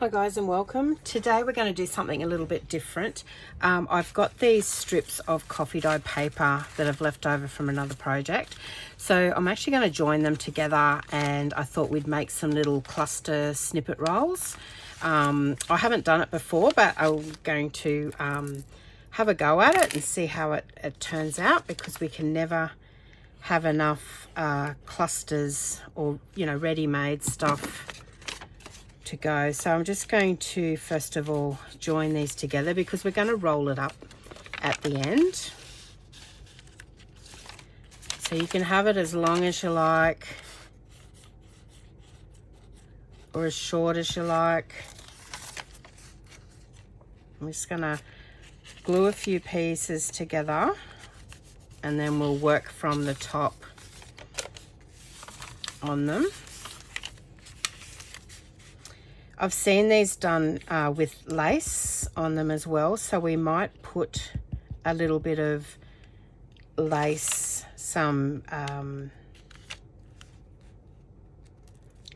Hi guys and welcome. Today we're going to do something a little bit different. I've got these strips of coffee dye paper that I've left over from another project. So I'm actually going to join them together, and I thought we'd make some little cluster snippet rolls. I haven't done it before, but I'm going to have a go at it and see how it turns out, because we can never have enough clusters or, you know, ready-made stuff to go. So I'm just going to first of all join these together, because we're going to roll it up at the end. So you can have it as long as you like or as short as you like. I'm just going to glue a few pieces together and then we'll work from the top on them. I've seen these done with lace on them as well, so we might put a little bit of lace, some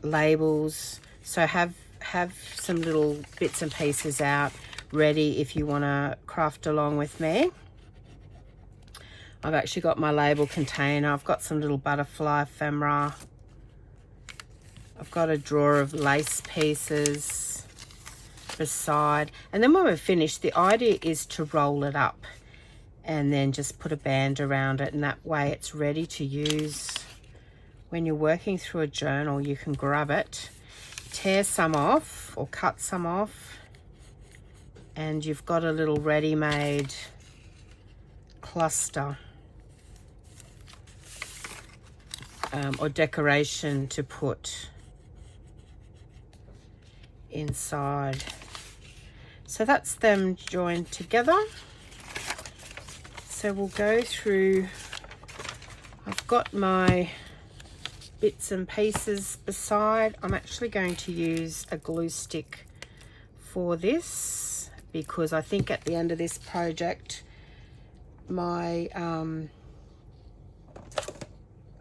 labels, so have some little bits and pieces out ready if you want to craft along with me. I've actually got my label container, I've got some little butterfly ephemera, I've got a drawer of lace pieces beside, and then when we're finished, the idea is to roll it up and then just put a band around it, and that way it's ready to use when you're working through a journal. You can grab it, tear some off or cut some off, and you've got a little ready-made cluster or decoration to put inside. So that's them joined together. So we'll go through, I've got my bits and pieces beside. I'm actually going to use a glue stick for this, because I think at the end of this project my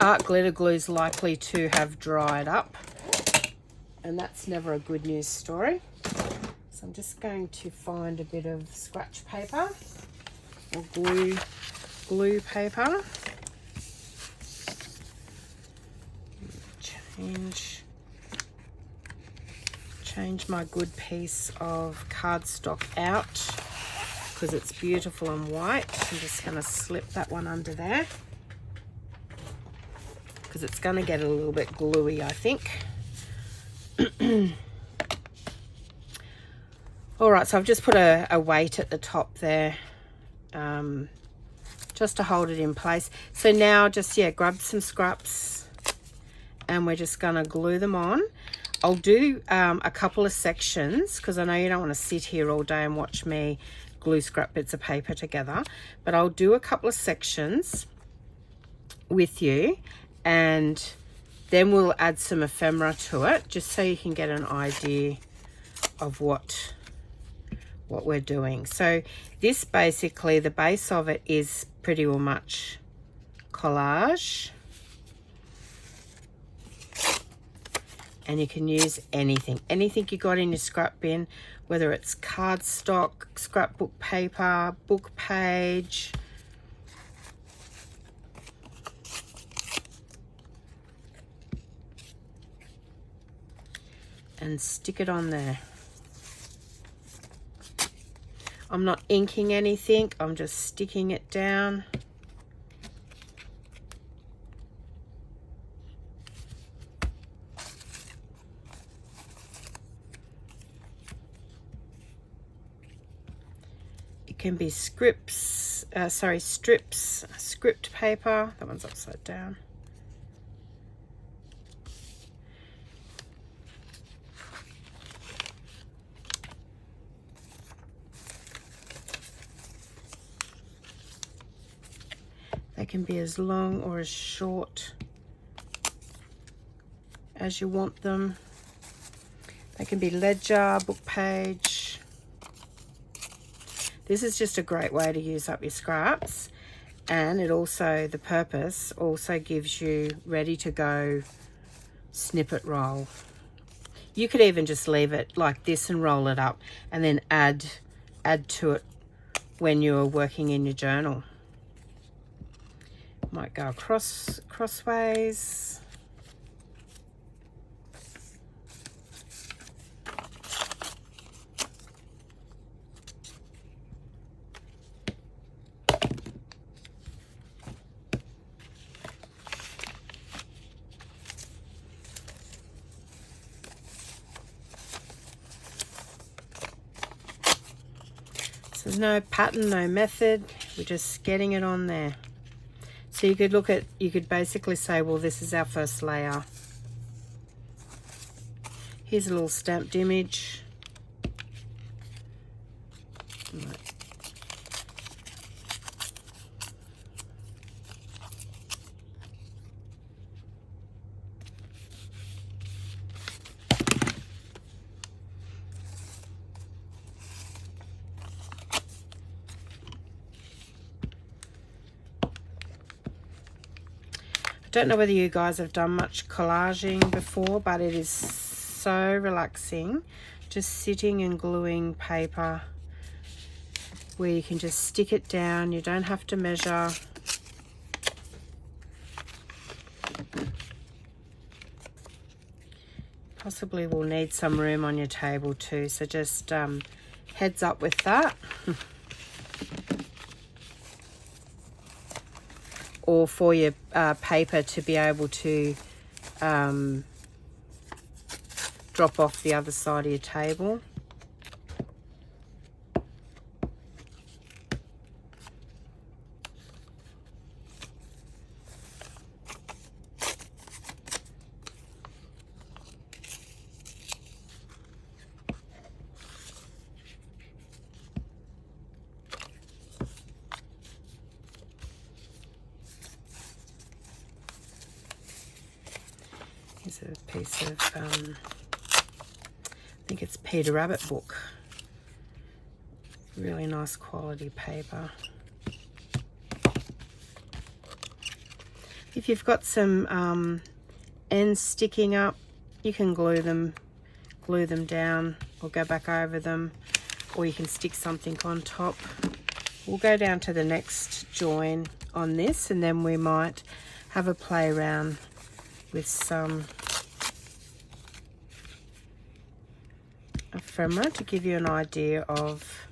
art glitter glue is likely to have dried up, and that's never a good news story. So I'm just going to find a bit of scratch paper or glue paper. Change my good piece of cardstock out, because it's beautiful and white. I'm just going to slip that one under there, because it's going to get a little bit gluey, I think. All right, so I've just put a weight at the top there, just to hold it in place. So now just, grab some scraps and we're just going to glue them on. I'll do a couple of sections, because I know you don't want to sit here all day and watch me glue scrap bits of paper together, but I'll do a couple of sections with you, and then we'll add some ephemera to it, just so you can get an idea of what we're doing. So this, basically the base of it is pretty much collage, and you can use anything you got in your scrap bin, whether it's cardstock, scrapbook paper, book page, and stick it on there. I'm not inking anything, I'm just sticking it down. It can be stripped paper. That one's upside down. They can be as long or as short as you want them. They can be ledger, book page. This is just a great way to use up your scraps, and it also, the purpose also gives you ready to go snippet roll. You could even just leave it like this and roll it up and then add to it when you're working in your journal. Might go crossways. So there's no pattern, no method. We're just getting it on there. So you could basically say, well, this is our first layer. Here's a little stamped image. Right. Don't know whether you guys have done much collaging before, but it is so relaxing just sitting and gluing paper where you can just stick it down. You don't have to measure. Possibly will need some room on your table too, so just heads up with that. Or for your paper to be able to drop off the other side of your table. Here's a piece of, I think it's Peter Rabbit book. Really nice quality paper. If you've got some ends sticking up, you can glue them down or go back over them, or you can stick something on top. We'll go down to the next join on this, and then we might have a play around with some ephemera to give you an idea of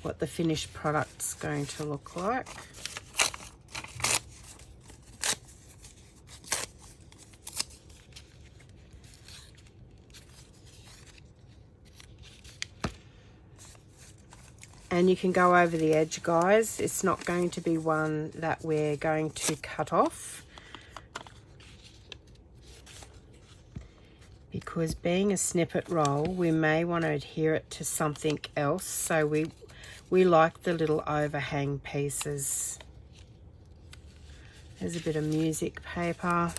what the finished product's going to look like. And you can go over the edge, guys. It's not going to be one that we're going to cut off, because being a snippet roll, we may want to adhere it to something else. So we like the little overhang pieces. There's a bit of music paper.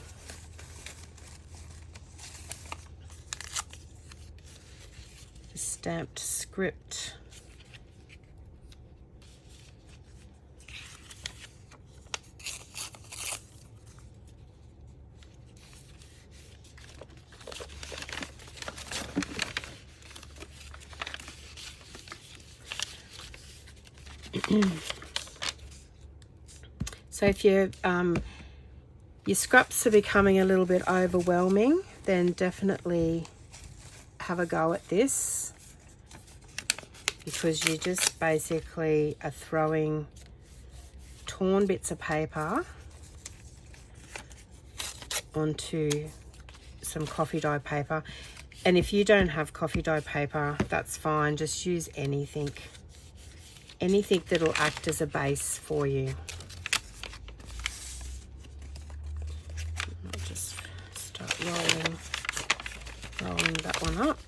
A stamped script. So if your scraps are becoming a little bit overwhelming, then definitely have a go at this, because you just basically are throwing torn bits of paper onto some coffee dye paper. And if you don't have coffee dye paper, that's fine. Just use anything that'll act as a base for you. I'll just start rolling that one up.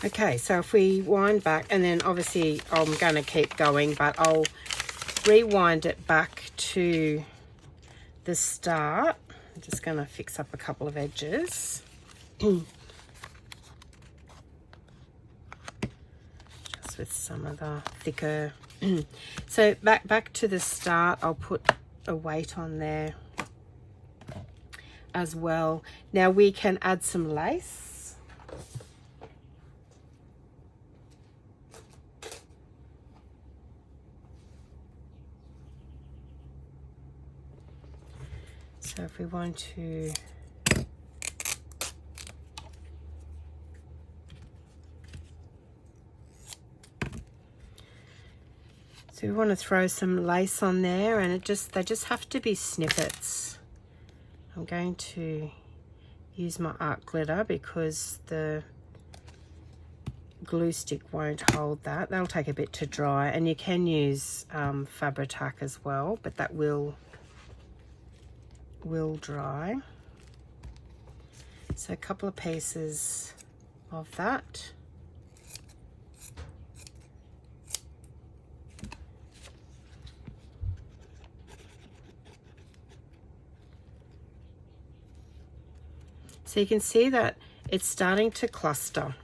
Okay, so if we wind back, and then obviously I'm going to keep going, but I'll rewind it back to the start. I'm just going to fix up a couple of edges. Just with some of the thicker. So back to the start, I'll put a weight on there as well. Now we can add some lace. So if we want to throw some lace on there, and they just have to be snippets. I'm going to use my art glitter because the glue stick won't hold that. That'll take a bit to dry, and you can use Fabri-Tac as well, but that will dry. So a couple of pieces of that. So you can see that it's starting to cluster.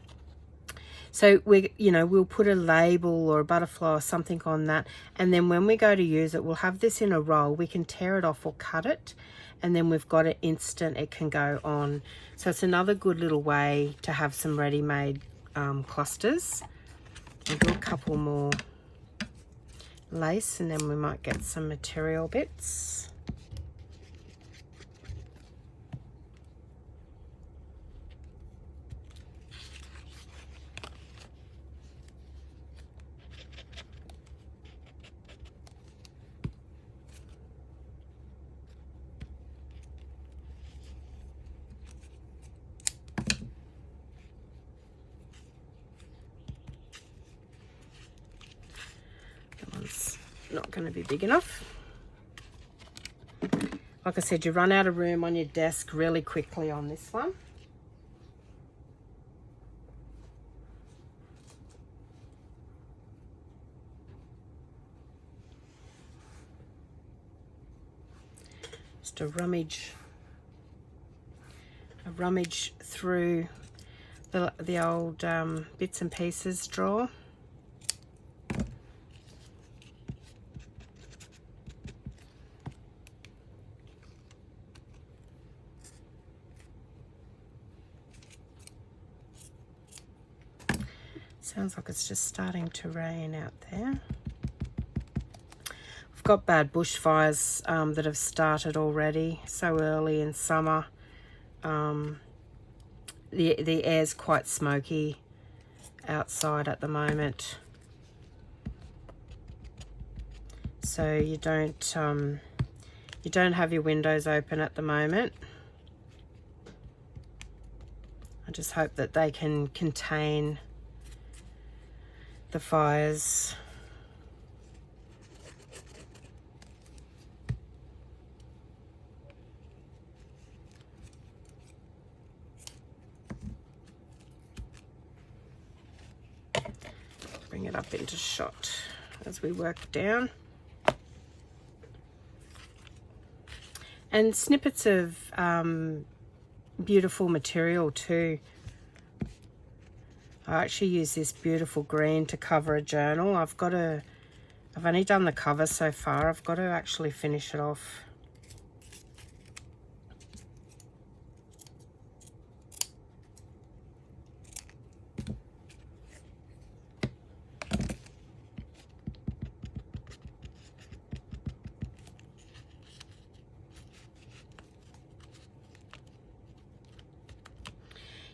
So we'll put a label or a butterfly or something on that, and then when we go to use it, we'll have this in a roll. We can tear it off or cut it, and then we've got it instant. It can go on. So it's another good little way to have some ready-made clusters. I'll do a couple more lace, and then we might get some material bits. Not going to be big enough. Like I said, you run out of room on your desk really quickly on this one. Just a rummage through the old bits and pieces drawer. Sounds like it's just starting to rain out there. We've got bad bushfires that have started already, so early in summer. The air's quite smoky outside at the moment, so you don't have your windows open at the moment. I just hope that they can contain the fires. Bring it up into shot as we work down. And snippets of beautiful material too. I actually use this beautiful green to cover a journal. I've only done the cover so far. I've got to actually finish it off.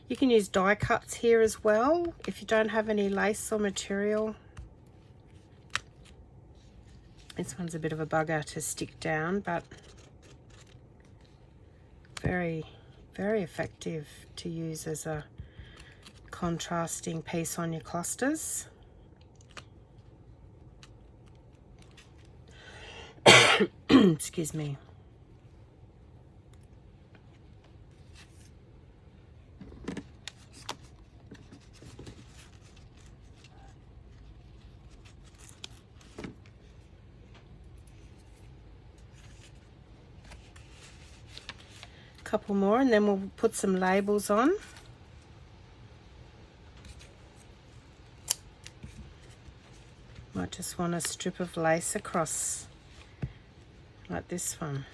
You can use die cuts here as well if you don't have any lace or material. This one's a bit of a bugger to stick down, but very, very effective to use as a contrasting piece on your clusters. Excuse me. couple more, and then we'll put some labels on. Might just want a strip of lace across, like this one.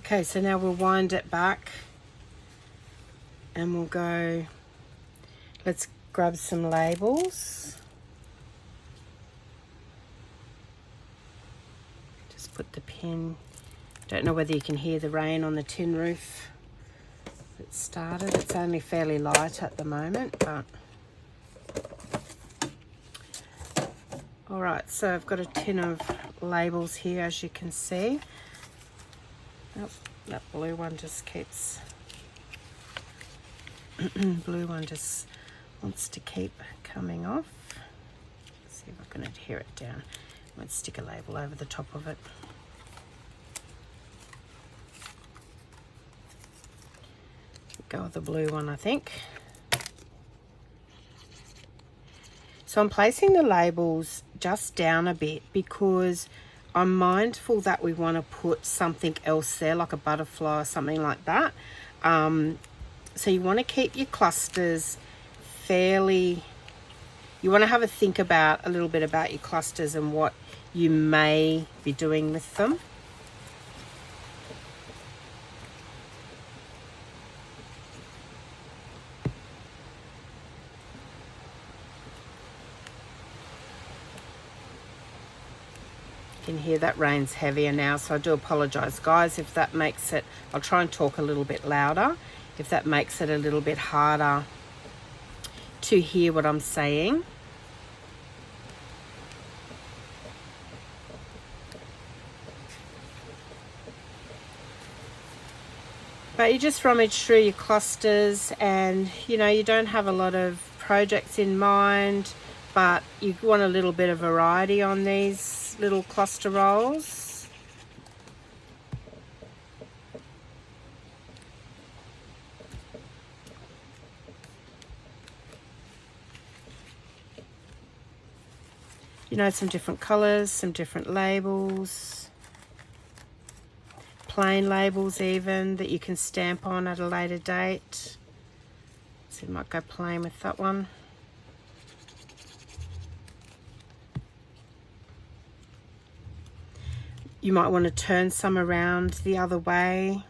Okay, so now we'll wind it back and we'll go, let's grab some labels. Just put the pin. Don't know whether you can hear the rain on the tin roof. It started. It's only fairly light at the moment, but all right, so I've got a tin of labels here, as you can see. Oh, that blue one just keeps blue one just wants to keep coming off. Let's see if I can adhere it down. I might stick a label over the top of it. Go with the blue one, I think. So I'm placing the labels just down a bit because I'm mindful that we want to put something else there, like a butterfly or something like that. So you want to keep your clusters fairly, you want to have a think about a little bit about your clusters and what you may be doing with them. You can hear that rain's heavier now, so I do apologise, guys, if that makes it, I'll try and talk a little bit louder, if that makes it a little bit harder to hear what I'm saying. But you just rummage through your clusters, and you know, you don't have a lot of projects in mind, but you want a little bit of variety on these little cluster rolls. You know, some different colours, some different labels, plain labels even that you can stamp on at a later date. So you might go plain with that one. You might want to turn some around the other way,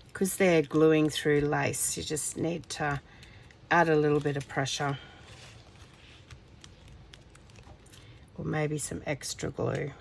because they're gluing through lace. You just need to add a little bit of pressure, or maybe some extra glue.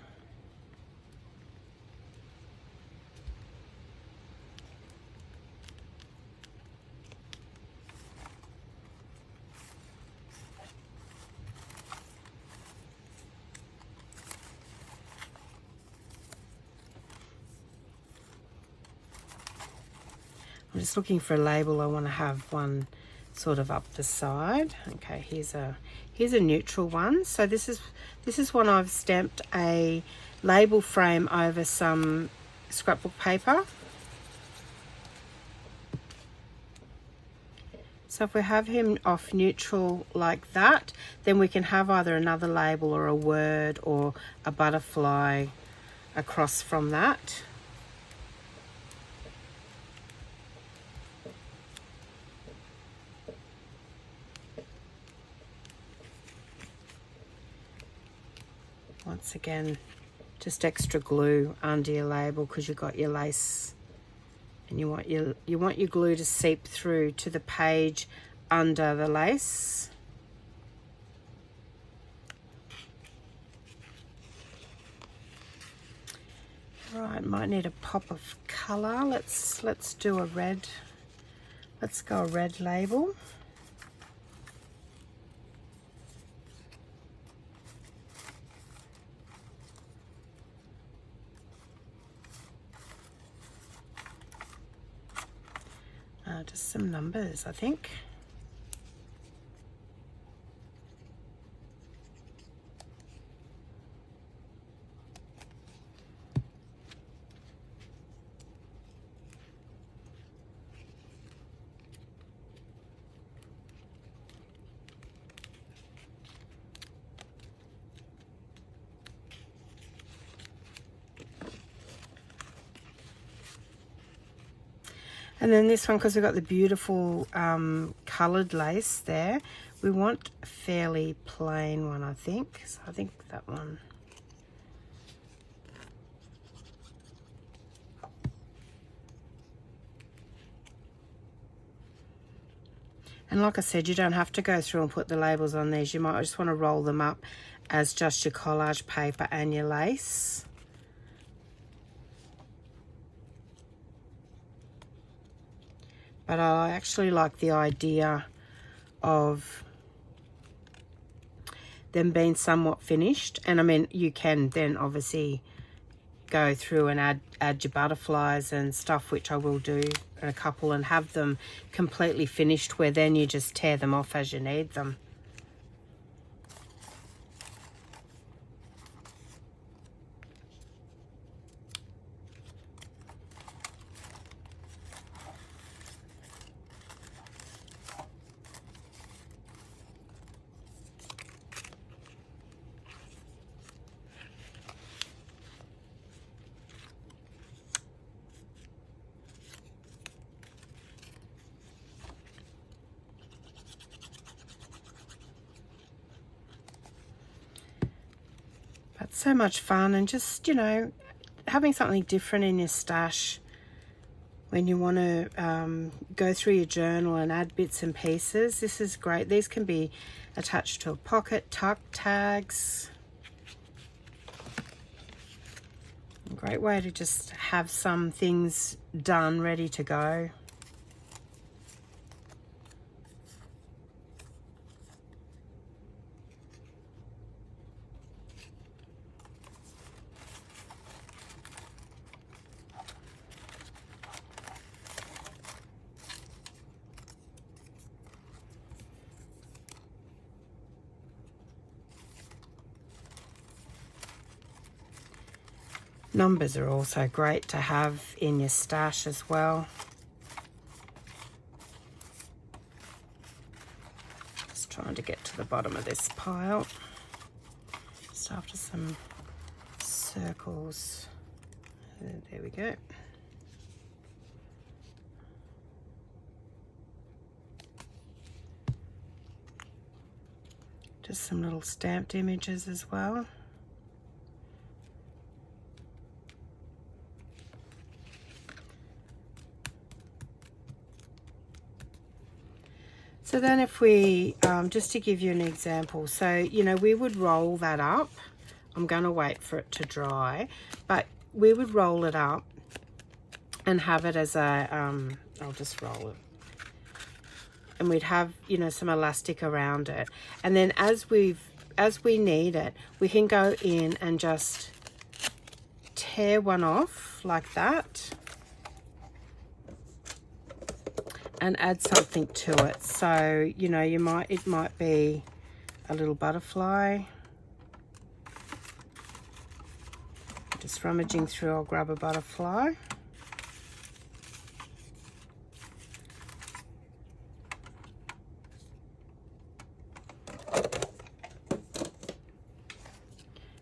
I'm just looking for a label. I want to have one sort of up the side. Okay, here's a neutral one. So this is one I've stamped a label frame over some scrapbook paper. So if we have him off neutral like that, then we can have either another label or a word or a butterfly across from that. Once again, just extra glue under your label because you've got your lace, and you want your glue to seep through to the page under the lace. Right, might need a pop of colour. Let's do a red. Let's go a red label. just some numbers, I think. And then this one, because we've got the beautiful coloured lace there, we want a fairly plain one, I think. So I think that one. And like I said, you don't have to go through and put the labels on these. You might just want to roll them up as just your collage paper and your lace. But I actually like the idea of them being somewhat finished. And I mean, you can then obviously go through and add your butterflies and stuff, which I will do in a couple, and have them completely finished, where then you just tear them off as you need them. But so much fun, and just, you know, having something different in your stash when you want to go through your journal and add bits and pieces. This is great. These can be attached to a pocket, tuck tags. A great way to just have some things done, ready to go. Numbers are also great to have in your stash as well. Just trying to get to the bottom of this pile. Just after some circles. There we go. Just some little stamped images as well. So then if we, just to give you an example, so, you know, we would roll that up. I'm going to wait for it to dry, but we would roll it up and have it as a, I'll just roll it. And we'd have, you know, some elastic around it. And then as we need it, we can go in and just tear one off like that. And add something to it. So, you know, it might be a little butterfly. Just rummaging through, I'll grab a butterfly.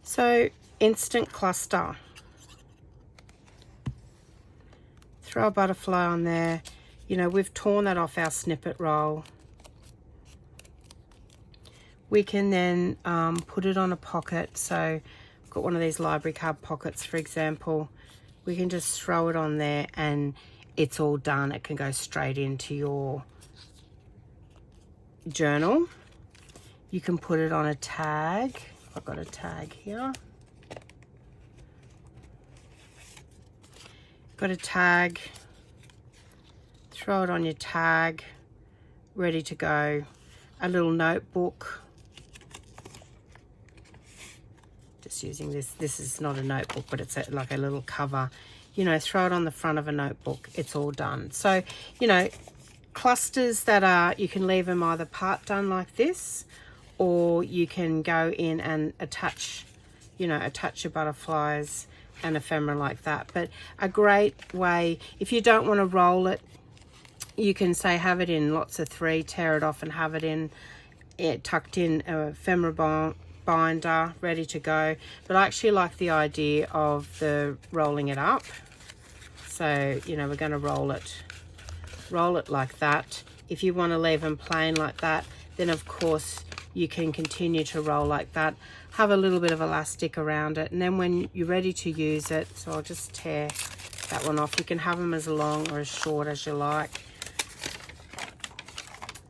So, instant cluster. Throw a butterfly on there. You know, we've torn that off our snippet roll. We can then put it on a pocket. So I've got one of these library card pockets, for example. We can just throw it on there and it's all done. It can go straight into your journal. You can put it on a tag. I've got a tag here. Got a tag. Throw it on your tag, ready to go. A little notebook. Just using this. This is not a notebook, but it's like a little cover. You know, throw it on the front of a notebook. It's all done. So, you know, clusters that are, you can leave them either part done like this, or you can go in and attach, you know, attach your butterflies and ephemera like that. But a great way, if you don't want to roll it, you can say have it in lots of 3, tear it off and have it in, tucked in a ephemera binder, ready to go. But I actually like the idea of the rolling it up. So, you know, we're going to roll it like that. If you want to leave them plain like that, then of course you can continue to roll like that. Have a little bit of elastic around it, and then when you're ready to use it, so I'll just tear that one off. You can have them as long or as short as you like.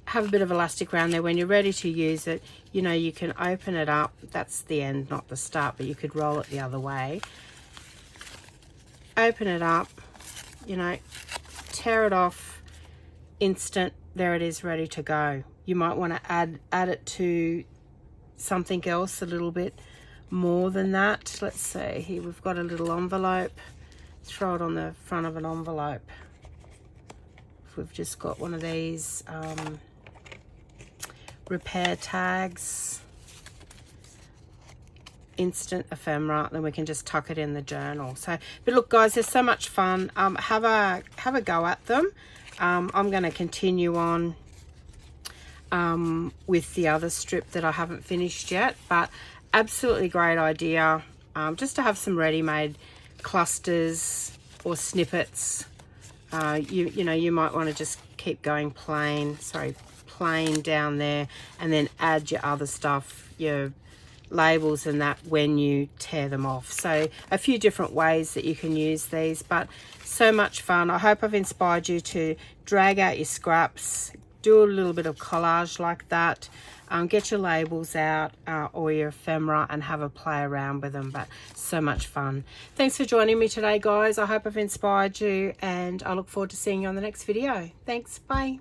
Have a bit of elastic around there. When you're ready to use it, you know, you can open it up. That's the end, not the start, but you could roll it the other way. Open it up, you know, tear it off, instant, there it is, ready to go. You might want to add it to something else a little bit more than that. Let's see, here we've got a little envelope. Throw it on the front of an envelope. If we've just got one of these repair tags, instant ephemera, then we can just tuck it in the journal. So, but look guys, there's so much fun. Have a go at them. I'm going to continue on with the other strip that I haven't finished yet, but absolutely great idea, just to have some ready-made clusters or snippets. You know, you might want to just keep going plain down there, and then add your other stuff, your labels and that, when you tear them off. So a few different ways that you can use these, but so much fun. I hope I've inspired you to drag out your scraps, do a little bit of collage like that, get your labels out or your ephemera and have a play around with them. But so much fun. Thanks for joining me today guys. I hope I've inspired you, and I look forward to seeing you on the next video. Thanks, bye.